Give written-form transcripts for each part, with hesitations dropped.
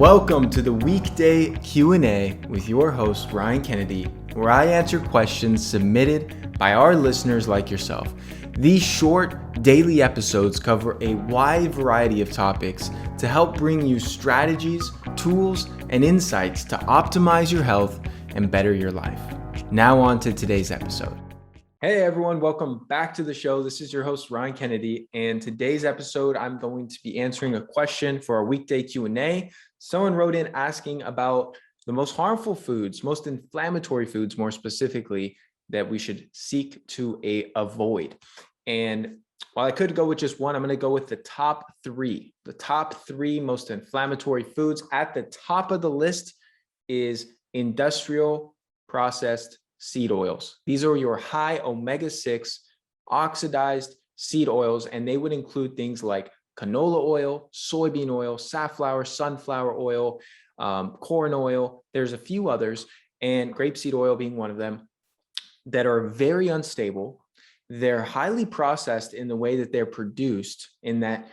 Welcome to the weekday Q&A with your host, Ryan Kennedy, where I answer questions submitted by our listeners like yourself. These short daily episodes cover a wide variety of topics to help bring you strategies, tools, and insights to optimize your health and better your life. Now on to today's episode. Hey everyone, welcome back to the show. This is your host, Ryan Kennedy, and today's episode, I'm going to be answering a question for our weekday Q&A. Someone wrote in asking about the most harmful foods, most inflammatory foods, more specifically, that we should seek to avoid. And while I could go with just one, I'm going to go with the top three most inflammatory foods. At the top of the list is industrial processed seed oils. These are your high omega-6 oxidized seed oils, and they would include things like canola oil, soybean oil, safflower, sunflower oil, corn oil. There's a few others, and grapeseed oil being one of them, that are very unstable. They're highly processed in the way that they're produced, in that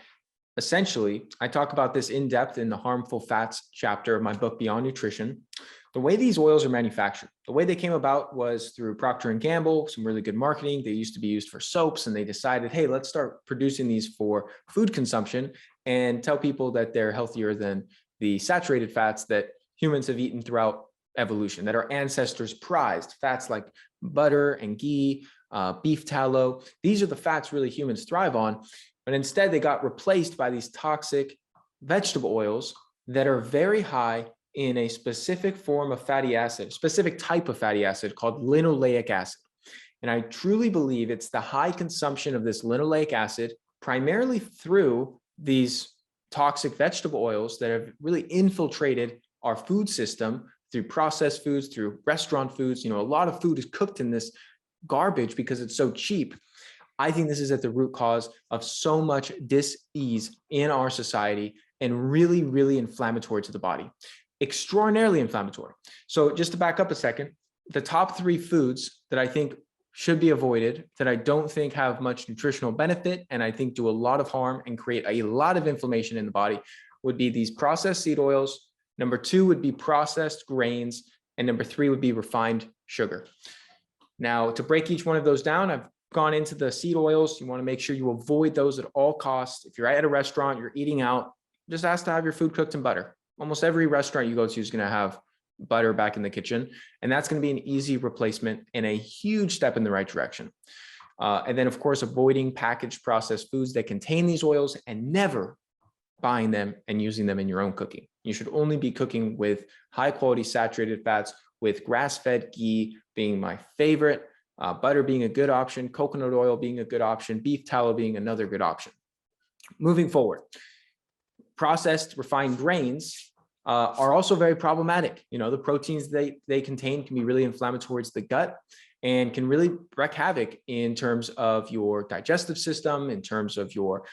essentially, I talk about this in depth in the harmful fats chapter of my book, Beyond Nutrition. The way these oils are manufactured, the way they came about was through Procter & Gamble, some really good marketing. They used to be used for soaps, and they decided, hey, let's start producing these for food consumption and tell people that they're healthier than the saturated fats that humans have eaten throughout evolution, that our ancestors prized. Fats like butter and ghee, beef tallow. These are the fats really humans thrive on. But instead, they got replaced by these toxic vegetable oils that are very high in a specific form of fatty acid, specific type of fatty acid called linoleic acid. And I truly believe it's the high consumption of this linoleic acid, primarily through these toxic vegetable oils, that have really infiltrated our food system through processed foods, through restaurant foods. You know, a lot of food is cooked in this garbage because it's so cheap. I think this is at the root cause of so much dis-ease in our society, and really, really inflammatory to the body. Extraordinarily inflammatory. So just to back up a second, the top three foods that I think should be avoided, that I don't think have much nutritional benefit, and I think do a lot of harm and create a lot of inflammation in the body, would be these processed seed oils. Number two would be processed grains. And number three would be refined sugar. Now, to break each one of those down, I've gone into the seed oils. You want to make sure you avoid those at all costs. If you're at a restaurant, you're eating out, just ask to have your food cooked in butter. Almost every restaurant you go to is going to have butter back in the kitchen, and that's going to be an easy replacement and a huge step in the right direction. And then, of course, avoiding packaged processed foods that contain these oils, and never buying them and using them in your own cooking. You should only be cooking with high quality saturated fats, with grass-fed ghee being my favorite, butter being a good option, coconut oil being a good option, beef tallow being another good option. Moving forward, processed refined grains are also very problematic. You know, the proteins they contain can be really inflammatory to the gut, and can really wreak havoc in terms of your digestive system, in terms of your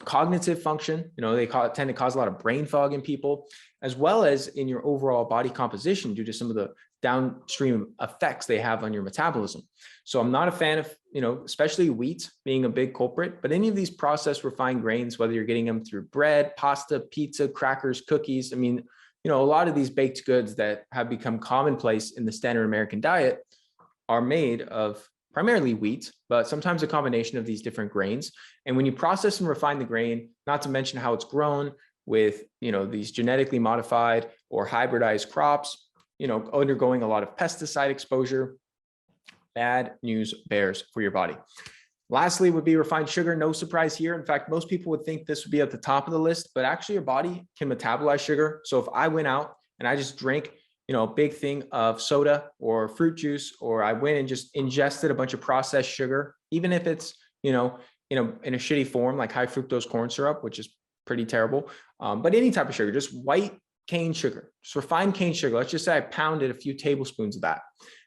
cognitive function. You know, they tend to cause a lot of brain fog in people, as well as in your overall body composition, due to some of the downstream effects they have on your metabolism. So I'm not a fan of, you know, especially wheat being a big culprit, but any of these processed refined grains, whether you're getting them through bread, pasta, pizza, crackers, cookies. I mean, you know, a lot of these baked goods that have become commonplace in the standard American diet are made of primarily wheat, but sometimes a combination of these different grains. And when you process and refine the grain, not to mention how it's grown with, you know, these genetically modified or hybridized crops, you know, undergoing a lot of pesticide exposure, bad news bears for your body. Lastly would be refined sugar. No surprise here. In fact, most people would think this would be at the top of the list, but actually your body can metabolize sugar. So if I went out and I just drank, you know, a big thing of soda or fruit juice, or I went and just ingested a bunch of processed sugar, even if it's, you know, in a shitty form like high fructose corn syrup, which is pretty terrible, but any type of sugar, just white cane sugar, just refined cane sugar. Let's just say I pounded a few tablespoons of that.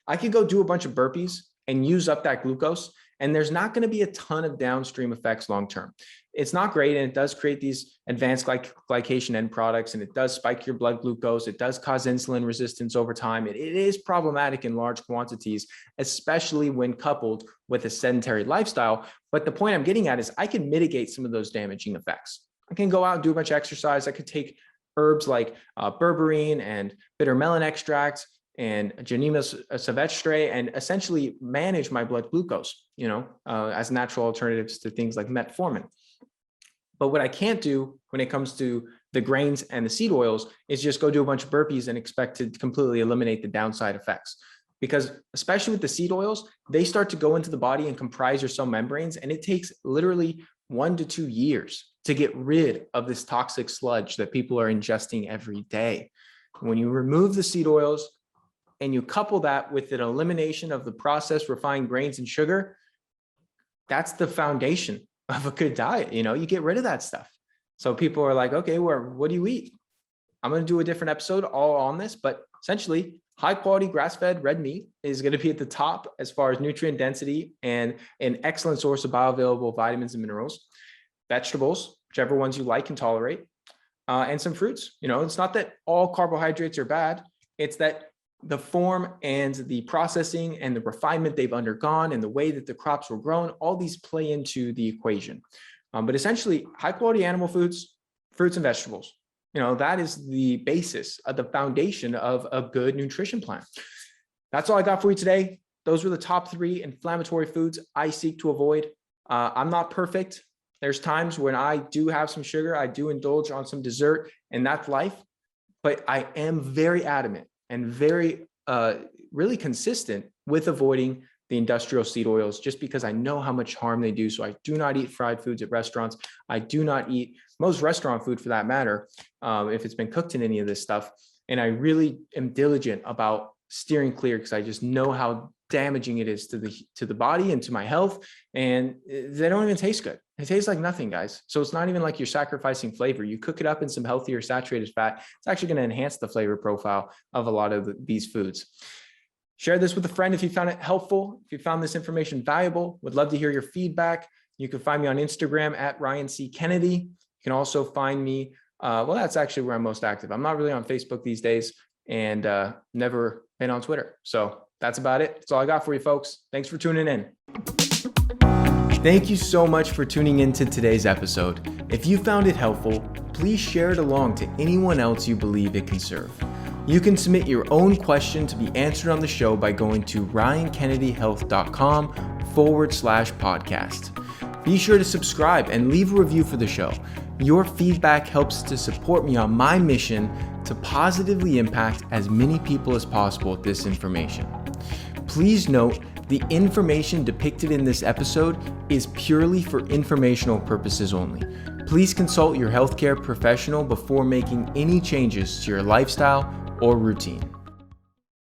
I could go do a bunch of burpees and use up that glucose, and there's not going to be a ton of downstream effects long-term. It's not great, and it does create these advanced glycation end products, and it does spike your blood glucose. It does cause insulin resistance over time. It is problematic in large quantities, especially when coupled with a sedentary lifestyle. But the point I'm getting at is I can mitigate some of those damaging effects. I can go out and do a bunch of exercise. I could take herbs like berberine and bitter melon extract and Gymnema sylvestre, and essentially manage my blood glucose, as natural alternatives to things like metformin. But what I can't do when it comes to the grains and the seed oils is just go do a bunch of burpees and expect to completely eliminate the downside effects. Because especially with the seed oils, they start to go into the body and comprise your cell membranes, and it takes literally 1 to 2 years to get rid of this toxic sludge that people are ingesting every day. When you remove the seed oils and you couple that with an elimination of the processed refined grains and sugar, that's the foundation of a good diet. You get rid of that stuff. So people are like, okay, what do you eat? I'm going to do a different episode all on this, but essentially high quality grass-fed red meat is going to be at the top as far as nutrient density and an excellent source of bioavailable vitamins and minerals. Vegetables, whichever ones you like and tolerate, and some fruits. It's not that all carbohydrates are bad. It's that the form and the processing and the refinement they've undergone and the way that the crops were grown, all these play into the equation. But essentially, high quality animal foods, fruits and vegetables, that is the basis of the foundation of a good nutrition plan. That's all I got for you today. Those were the top 3 inflammatory foods I seek to avoid. I'm not perfect. There's times when I do have some sugar, I do indulge on some dessert, and that's life. But I am very adamant and very really consistent with avoiding the industrial seed oils, just because I know how much harm they do. So I do not eat fried foods at restaurants. I do not eat most restaurant food for that matter, if it's been cooked in any of this stuff. And I really am diligent about steering clear, because I just know how damaging it is to the body and to my health. And they don't even taste good. It tastes like nothing, guys. So it's not even like you're sacrificing flavor. You cook it up in some healthier saturated fat, it's actually going to enhance the flavor profile of a lot of these foods. Share this with a friend if you found it helpful. If you found this information valuable, would love to hear your feedback. You can find me on Instagram at Ryan C. Kennedy. You can also find me, that's actually where I'm most active. I'm not really on Facebook these days, and never been on Twitter. So that's about it. That's all I got for you, folks. Thanks for tuning in. Thank you so much for tuning into today's episode. If you found it helpful, please share it along to anyone else you believe it can serve. You can submit your own question to be answered on the show by going to ryankennedyhealth.com/podcast. Be sure to subscribe and leave a review for the show. Your feedback helps to support me on my mission to positively impact as many people as possible with this information. Please note, the information depicted in this episode is purely for informational purposes only. Please consult your healthcare professional before making any changes to your lifestyle or routine.